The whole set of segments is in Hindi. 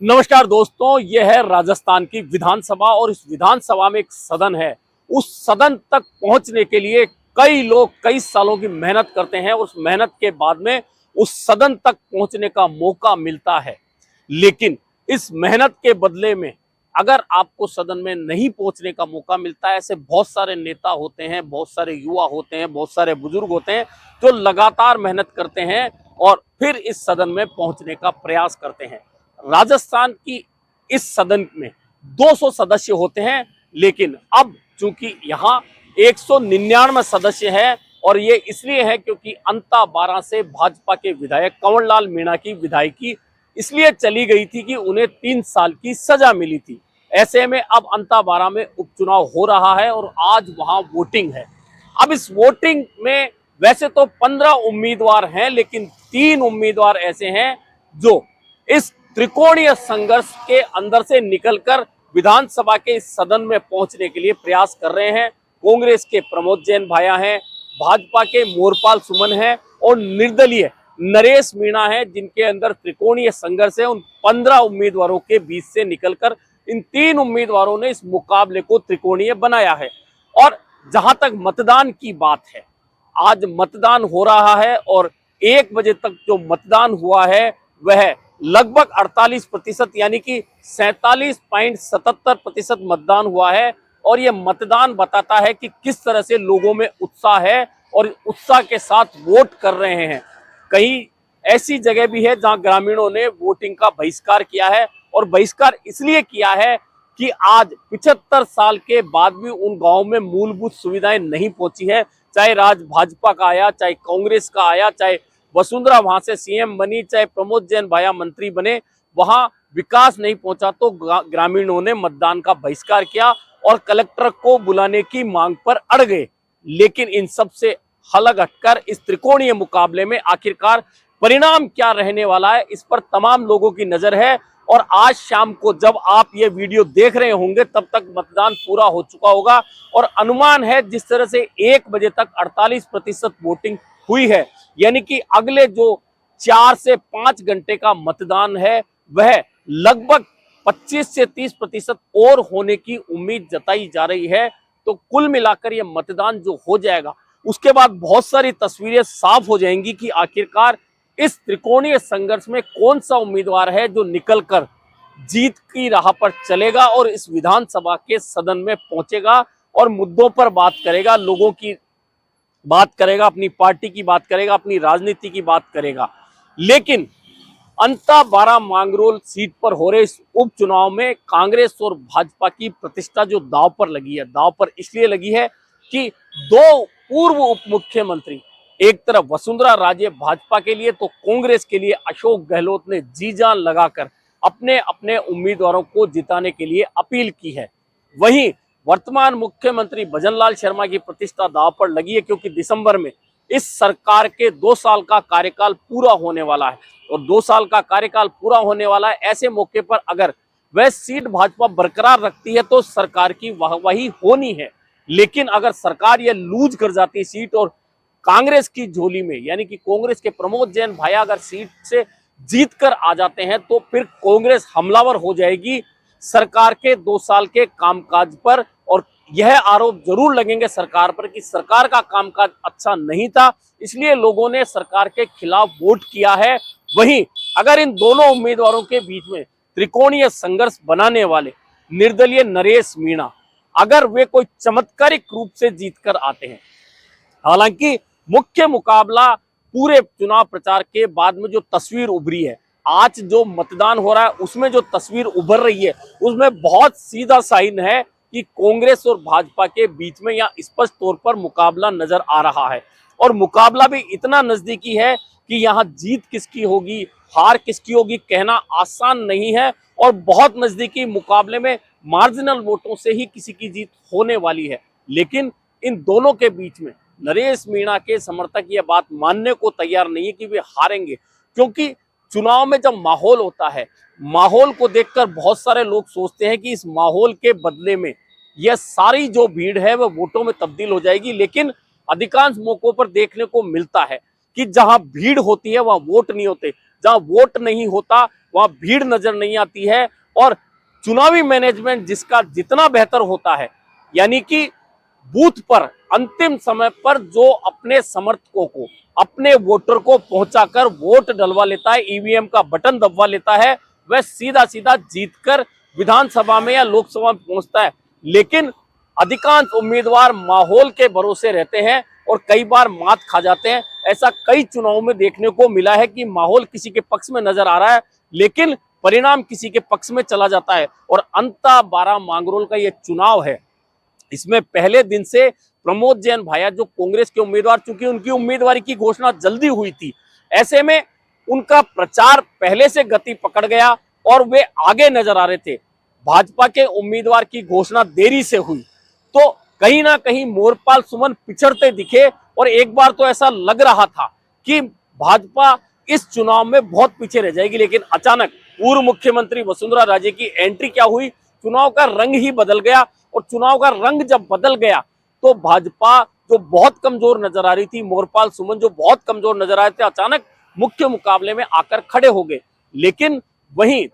नमस्कार दोस्तों, यह है राजस्थान की विधानसभा और इस विधानसभा में एक सदन है। उस सदन तक पहुंचने के लिए कई लोग कई सालों की मेहनत करते हैं। उस मेहनत के बाद में उस सदन तक पहुंचने का मौका मिलता है, लेकिन इस मेहनत के बदले में अगर आपको सदन में नहीं पहुंचने का मौका मिलता है, ऐसे बहुत सारे नेता होते हैं, बहुत सारे युवा होते हैं, बहुत सारे बुजुर्ग होते हैं जो लगातार मेहनत करते हैं और फिर इस सदन में पहुंचने का प्रयास करते हैं। राजस्थान की इस सदन में 200 सदस्य होते हैं, लेकिन अब चूंकि यहाँ 199 सदस्य है और ये इसलिए है क्योंकि अंता 12 से भाजपा के विधायक कंवर लाल मीणा की विधायकी इसलिए चली गई थी कि उन्हें 3 साल की सजा मिली थी। ऐसे में अब अंता 12 में उपचुनाव हो रहा है और आज वहां वोटिंग है। अब इस वोटिंग में वैसे तो 15 उम्मीदवार हैं, लेकिन 3 उम्मीदवार ऐसे हैं जो इस त्रिकोणीय संघर्ष के अंदर से निकलकर विधानसभा के इस सदन में पहुंचने के लिए प्रयास कर रहे हैं। कांग्रेस के प्रमोद जैन भाया हैं, भाजपा के मोरपाल सुमन हैं और निर्दलीय नरेश मीणा है, जिनके अंदर त्रिकोणीय संघर्ष है। उन 15 उम्मीदवारों के बीच से निकलकर इन 3 उम्मीदवारों ने इस मुकाबले को त्रिकोणीय बनाया है। और जहां तक मतदान की बात है, आज मतदान हो रहा है और 1 बजे तक जो मतदान हुआ है वह लगभग 48% यानी कि 47.77% मतदान हुआ है। और यह मतदान बताता है कि किस तरह से लोगों में उत्साह है और उत्साह के साथ वोट कर रहे हैं। कहीं ऐसी जगह भी है जहां ग्रामीणों ने वोटिंग का बहिष्कार किया है, और बहिष्कार इसलिए किया है कि आज 75 साल के बाद भी उन गांवों में मूलभूत सुविधाएं नहीं पहुंची है। चाहे राज भाजपा का आया, चाहे कांग्रेस का आया, चाहे वसुंधरा वहां से सीएम बनी, चाहे प्रमोद जैन भाया मंत्री बने, वहां विकास नहीं पहुंचा तो ग्रामीणों ने मतदान का बहिष्कार किया और कलेक्टर को बुलाने की मांग पर अड़ गए। लेकिन इन सब से अलग हटकर इस त्रिकोणीय मुकाबले में आखिरकार परिणाम क्या रहने वाला है, इस पर तमाम लोगों की नजर है। और आज शाम को जब आप ये वीडियो देख रहे होंगे तब तक मतदान पूरा हो चुका होगा और अनुमान है जिस तरह से 1 बजे तक 48% वोटिंग हुई है, यानी कि अगले जो 4 से 5 घंटे का मतदान है वह लगभग 25 से 30% और होने की उम्मीद जताई जा रही है। तो कुल मिलाकर यह मतदान जो हो जाएगा उसके बाद बहुत सारी तस्वीरें साफ हो जाएंगी कि आखिरकार इस त्रिकोणीय संघर्ष में कौन सा उम्मीदवार है जो निकलकर जीत की राह पर चलेगा और इस विधानसभा के सदन में पहुंचेगा और मुद्दों पर बात करेगा, लोगों की बात करेगा, अपनी पार्टी की बात करेगा, अपनी राजनीति की बात करेगा। लेकिन अंता 12 मांगरोल सीट पर हो रहे इस उपचुनाव में कांग्रेस और भाजपा की प्रतिष्ठा जो दांव पर लगी है, दांव पर इसलिए लगी है कि 2 पूर्व उप मुख्यमंत्री, एक तरफ वसुंधरा राजे भाजपा के लिए तो कांग्रेस के लिए अशोक गहलोत ने जी जान लगाकर अपने अपने उम्मीदवारों को जिताने के लिए अपील की है। वहीं वर्तमान मुख्यमंत्री भजनलाल शर्मा की प्रतिष्ठा दांव पर लगी है, क्योंकि दिसंबर में इस सरकार के 2 साल का कार्यकाल पूरा होने वाला है और 2 साल का कार्यकाल पूरा होने वाला है। ऐसे मौके पर अगर वह सीट भाजपा बरकरार रखती है तो सरकार की वाहवाही होनी है। लेकिन अगर सरकार यह लूज कर जाती सीट और कांग्रेस की झोली में, यानी कि कांग्रेस के प्रमोद जैन भाया अगर सीट से जीत कर आ जाते हैं तो फिर कांग्रेस हमलावर हो जाएगी सरकार के 2 साल के कामकाज पर। और यह आरोप जरूर लगेंगे सरकार पर कि सरकार का कामकाज अच्छा नहीं था, इसलिए लोगों ने सरकार के खिलाफ वोट किया है। वहीं अगर इन दोनों उम्मीदवारों के बीच में त्रिकोणीय संघर्ष बनाने वाले निर्दलीय नरेश मीणा अगर वे कोई चमत्कारिक रूप से जीतकर आते हैं, हालांकि मुख्य मुकाबला पूरे चुनाव प्रचार के बाद में जो तस्वीर उभरी है, आज जो मतदान हो रहा है उसमें जो तस्वीर उभर रही है उसमें बहुत सीधा साइन है कि कांग्रेस और भाजपा के बीच में यहाँ स्पष्ट तौर पर मुकाबला नजर आ रहा है। और मुकाबला भी इतना नजदीकी है कि यहाँ जीत किसकी होगी, हार किसकी होगी कहना आसान नहीं है। और बहुत नजदीकी मुकाबले में मार्जिनल वोटों से ही किसी की जीत होने वाली है। लेकिन इन दोनों के बीच में नरेश मीणा के समर्थक यह बात मानने को तैयार नहीं है कि वे हारेंगे, क्योंकि चुनाव में जब माहौल होता है, माहौल को देखकर बहुत सारे लोग सोचते हैं कि इस माहौल के बदले में यह सारी जो भीड़ है वह वोटों में तब्दील हो जाएगी। लेकिन अधिकांश मौकों पर देखने को मिलता है कि जहां भीड़ होती है वहां वोट नहीं होते, जहां वोट नहीं होता वहां भीड़ नजर नहीं आती है। और चुनावी मैनेजमेंट जिसका जितना बेहतर होता है, यानी कि बूथ पर अंतिम समय पर जो अपने समर्थकों को, अपने वोटर को पहुंचाकर वोट डलवा लेता है, ईवीएम का बटन दबवा लेता है, वह सीधा सीधा जीतकर विधानसभा में या लोकसभा में पहुंचता है। लेकिन अधिकांश उम्मीदवार माहौल के भरोसे रहते हैं और कई बार मात खा जाते हैं। ऐसा कई चुनावों में देखने को मिला है कि माहौल किसी के पक्ष में नजर आ रहा है लेकिन परिणाम किसी के पक्ष में चला जाता है। और अंता 12 मांगरोल का यह चुनाव है, इसमें पहले दिन से प्रमोद जैन भाया जो कांग्रेस के उम्मीदवार, चूंकि उनकी उम्मीदवारी की घोषणा जल्दी हुई थी, ऐसे में उनका प्रचार पहले से गति पकड़ गया और वे आगे नजर आ रहे थे। भाजपा के उम्मीदवार की घोषणा देरी से हुई तो कहीं ना कहीं मोरपाल सुमन पिछड़ते दिखे और एक बार तो ऐसा लग रहा था कि भाजपा इस चुनाव में बहुत पीछे रह जाएगी। लेकिन अचानक पूर्व मुख्यमंत्री वसुंधरा राजे की एंट्री क्या हुई, चुनाव का रंग ही बदल गया। और चुनाव का रंग जब बदल गया तो भाजपा जो बहुत कमजोर नजर आ रही थी, मोरपाल सुमन जो बहुत कमजोर नजर आ रहे थे, अचानक मुख्य मुकाबले में आकर खड़े हो गए। लेकिन वहीं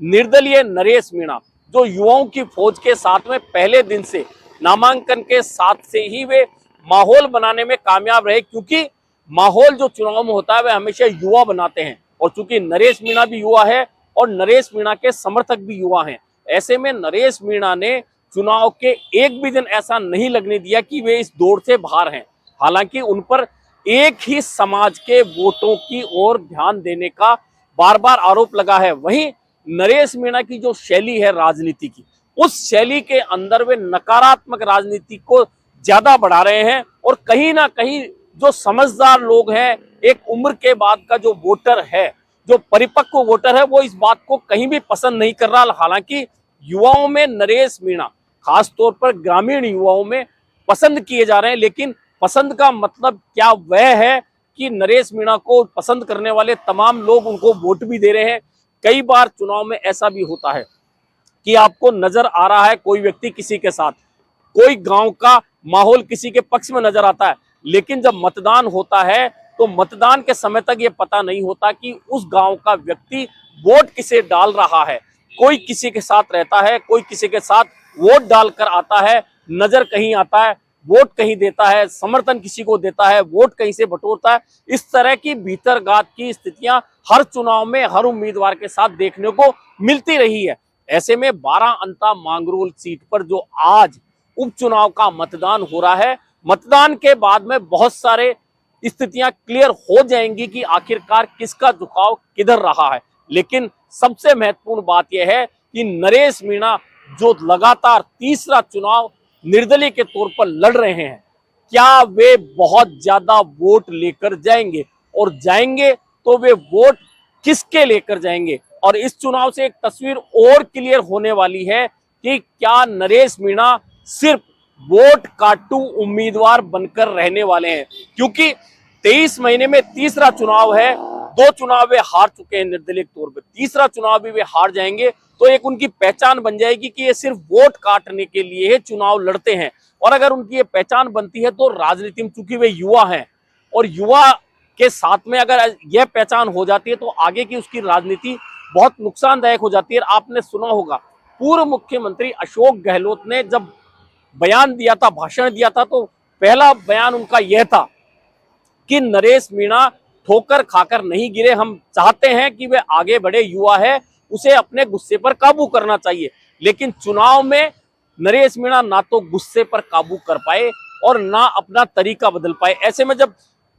निर्दलीय नरेश मीणा जो युवाओं की फौज के साथ में पहले दिन से नामांकन के साथ से ही वे माहौल बनाने में कामयाब रहे, क्योंकि माहौल जो चुनाव में होता है वह हमेशा युवा बनाते हैं। और चूंकि नरेश मीणा भी युवा है और नरेश मीणा के समर्थक भी युवा हैं, ऐसे में नरेश मीणा ने चुनाव के एक भी दिन ऐसा नहीं लगने दिया कि वे इस दौड़ से बाहर हैं। हालांकि उन पर एक ही समाज के वोटों की ओर ध्यान देने का बार बार आरोप लगा है। वहीं नरेश मीणा की जो शैली है राजनीति की, उस शैली के अंदर वे नकारात्मक राजनीति को ज्यादा बढ़ा रहे हैं। और कहीं ना कहीं जो समझदार लोग हैं, एक उम्र के बाद का जो वोटर है, जो परिपक्व वोटर है, वो इस बात को कहीं भी पसंद नहीं कर रहा। हालांकि युवाओं में नरेश मीणा, खासतौर पर ग्रामीण युवाओं में पसंद किए जा रहे हैं। लेकिन पसंद का मतलब क्या वह है कि नरेश मीणा को पसंद करने वाले तमाम लोग उनको वोट भी दे रहे हैं। कई बार चुनाव में ऐसा भी होता है कि आपको नजर आ रहा है कोई व्यक्ति किसी के साथ, कोई गांव का माहौल किसी के पक्ष में नजर आता है, लेकिन जब मतदान होता है तो मतदान के समय तक ये पता नहीं होता कि उस गांव का व्यक्ति वोट किसे डाल रहा है। कोई किसी के साथ रहता है, कोई किसी के साथ वोट डालकर आता है, नजर कहीं आता है, वोट कहीं देता है, समर्थन किसी को देता है, वोट कहीं से बटोरता है। इस तरह की भीतरगात की स्थितियां हर चुनाव में हर उम्मीदवार के साथ देखने को मिलती रही है। ऐसे में 12 अंता मांगरोल सीट पर जो आज उपचुनाव का मतदान हो रहा है, मतदान के बाद में बहुत सारे स्थितियां क्लियर हो जाएंगी कि आखिरकार किसका झुकाव किधर रहा है। लेकिन सबसे महत्वपूर्ण बात यह है कि नरेश मीणा जो लगातार तीसरा चुनाव निर्दलीय के तौर पर लड़ रहे हैं, क्या वे बहुत ज्यादा वोट लेकर जाएंगे, और जाएंगे तो वे वोट किसके लेकर जाएंगे। और इस चुनाव से एक तस्वीर और क्लियर होने वाली है कि क्या नरेश मीणा सिर्फ वोट काटू उम्मीदवार बनकर रहने वाले हैं, क्योंकि 23 महीने में तीसरा चुनाव है, 2 चुनाव वे हार चुके हैं निर्दलीय तौर पर, तीसरा चुनाव भी वे हार जाएंगे तो एक उनकी पहचान बन जाएगी कि ये सिर्फ वोट काटने के लिए चुनाव लड़ते हैं। और अगर उनकी ये पहचान बनती है तो राजनीति में, चूंकि वे युवा हैं और युवा के साथ में अगर यह पहचान हो जाती है तो आगे की उसकी राजनीति बहुत नुकसानदायक हो जाती है। आपने सुना होगा पूर्व मुख्यमंत्री अशोक गहलोत ने जब बयान दिया था, भाषण दिया था, तो पहला बयान उनका यह था कि नरेश मीणा ठोकर खाकर नहीं गिरे, हम चाहते हैं कि वे आगे बढ़े, युवा है, उसे अपने गुस्से पर काबू करना चाहिए। लेकिन चुनाव में नरेश मीणा ना तो गुस्से पर काबू कर पाए और ना अपना तरीका बदल पाए। ऐसे में जब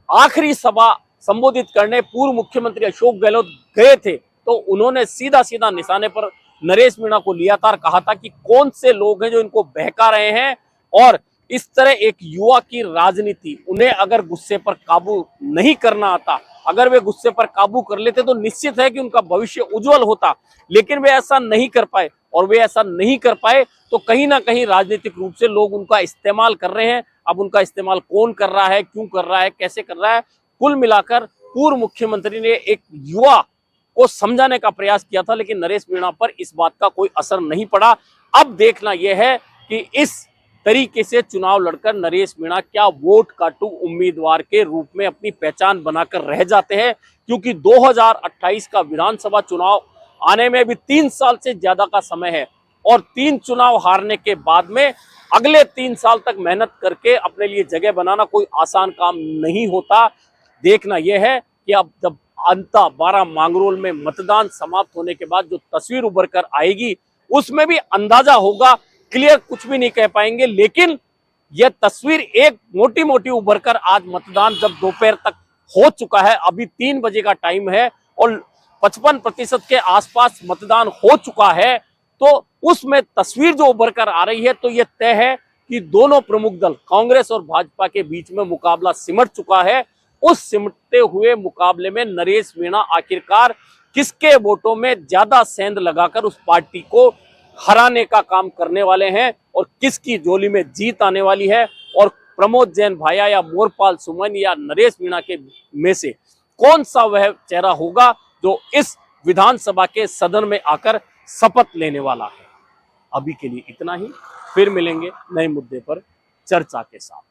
आखिरी सभा संबोधित करने पूर्व मुख्यमंत्री अशोक गहलोत गए थे तो उन्होंने सीधा सीधा निशाने पर नरेश मीणा को लिया था और कहा था कि कौन से लोग हैं जो इनको बहका रहे हैं। और इस तरह एक युवा की राजनीति, उन्हें अगर गुस्से पर काबू नहीं करना आता, अगर वे गुस्से पर काबू कर लेते तो निश्चित है कि उनका भविष्य उज्जवल होता। लेकिन वे ऐसा नहीं कर पाए, और वे ऐसा नहीं कर पाए तो कहीं ना कहीं राजनीतिक रूप से लोग उनका इस्तेमाल कर रहे हैं। अब उनका इस्तेमाल कौन कर रहा है, क्यों कर रहा है, कैसे कर रहा है, कुल मिलाकर पूर्व मुख्यमंत्री ने एक युवा को समझाने का प्रयास किया था, लेकिन नरेश मीणा पर इस बात का कोई असर नहीं पड़ा। अब देखना यह है कि इस तरीके से चुनाव लड़कर नरेश मीणा क्या वोट काटू उम्मीदवार के रूप में अपनी पहचान बनाकर रह जाते हैं, क्योंकि 2028 का विधानसभा चुनाव आने में भी 3 साल से ज्यादा का समय है और 3 चुनाव हारने के बाद में अगले 3 साल तक मेहनत करके अपने लिए जगह बनाना कोई आसान काम नहीं होता। देखना यह है कि अब जब अंता 12 मांगरोल में मतदान समाप्त होने के बाद जो तस्वीर उभर कर आएगी उसमें भी अंदाजा होगा। क्लियर कुछ भी नहीं कह पाएंगे, लेकिन यह तस्वीर एक मोटी मोटी उभर कर आज मतदान जब दोपहर तक हो चुका है, अभी 3 बजे का टाइम है और 55% के आसपास मतदान हो चुका है, तो उसमें तस्वीर जो उभर कर आ रही है तो यह तय है कि दोनों प्रमुख दल कांग्रेस और भाजपा के बीच में मुकाबला सिमट चुका है। उस सिमटते हुए मुकाबले में नरेश मीणा आखिरकार किसके वोटों में ज्यादा सेंध लगाकर उस पार्टी को हराने का काम करने वाले हैं और किसकी झोली में जीत आने वाली है, और प्रमोद जैन भाया या मोरपाल सुमन या नरेश मीणा के में से कौन सा वह चेहरा होगा जो इस विधानसभा के सदन में आकर शपथ लेने वाला है। अभी के लिए इतना ही, फिर मिलेंगे नए मुद्दे पर चर्चा के साथ।